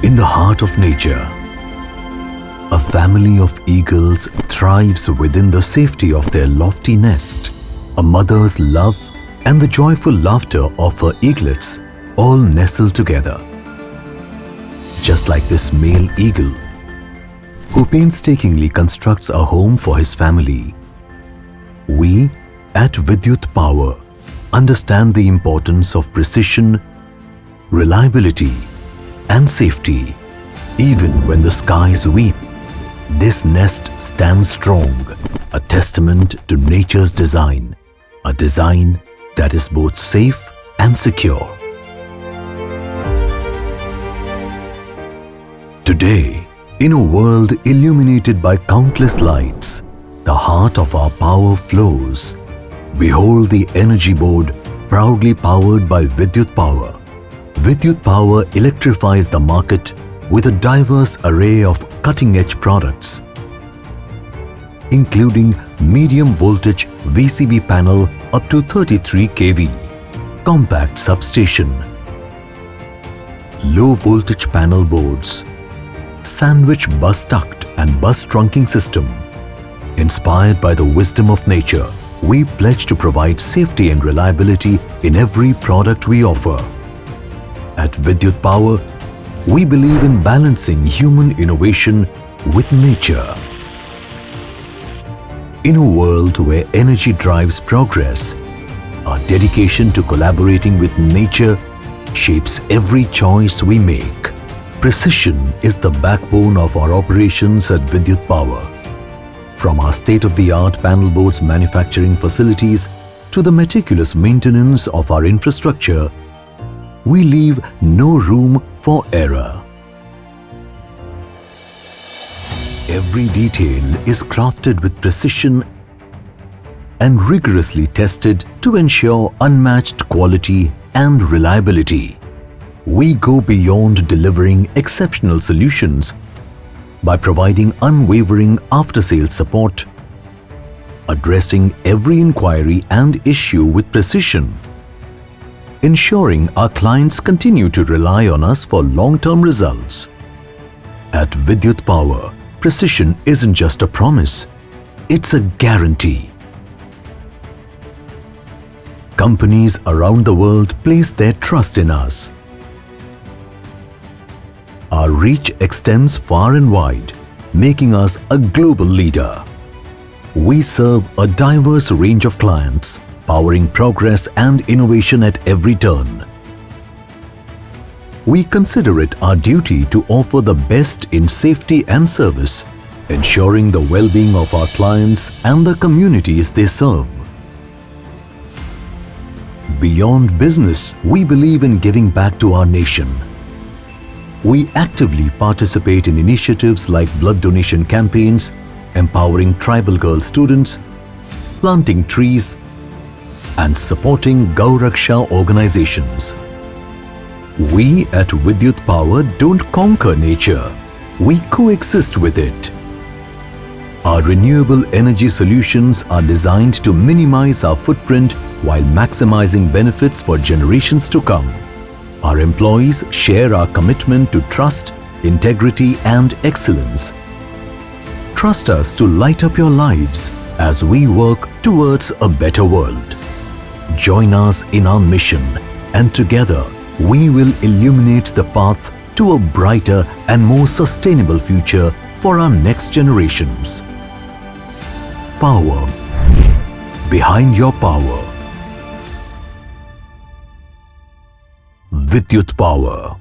In the heart of nature, a family of eagles thrives within the safety of their lofty nest. A mother's love and the joyful laughter of her eaglets all nestle together. Just like this male eagle, who painstakingly constructs a home for his family, we at Vidhyut Power understand the importance of precision, reliability, and safety. Even when the skies weep, this nest stands strong, a testament to nature's design, a design that is both safe and secure. Today, in a world illuminated by countless lights, the heart of our power flows. Behold the energy board proudly powered by Vidhyut Power. Vidhyut Power electrifies the market with a diverse array of cutting-edge products, including medium voltage VCB panel up to 33 kV, compact substation, low voltage panel boards, sandwich bus duct and bus trunking system. Inspired by the wisdom of nature, we pledge to provide safety and reliability in every product we offer. At Vidhyut Power, we believe in balancing human innovation with nature. In a world where energy drives progress, our dedication to collaborating with nature shapes every choice we make. Precision is the backbone of our operations at Vidhyut Power. From our state-of-the-art panel boards manufacturing facilities to the meticulous maintenance of our infrastructure, we leave no room for error. Every detail is crafted with precision and rigorously tested to ensure unmatched quality and reliability. We go beyond delivering exceptional solutions by providing unwavering after-sales support, addressing every inquiry and issue with precision, ensuring our clients continue to rely on us for long-term results. At Vidhyut Power, precision isn't just a promise, it's a guarantee. Companies around the world place their trust in us. Our reach extends far and wide, making us a global leader. We serve a diverse range of clients, powering progress and innovation at every turn. We consider it our duty to offer the best in safety and service, ensuring the well-being of our clients and the communities they serve. Beyond business, we believe in giving back to our nation. We actively participate in initiatives like blood donation campaigns, empowering tribal girl students, planting trees, and supporting Gauraksha organizations. We at Vidhyut Power don't conquer nature, we coexist with it. Our renewable energy solutions are designed to minimize our footprint while maximizing benefits for generations to come. Our employees share our commitment to trust, integrity, and excellence. Trust us to light up your lives as we work towards a better world. Join us in our mission, and together we will illuminate the path to a brighter and more sustainable future for our next generations. Power behind your power. Vidhyut Power.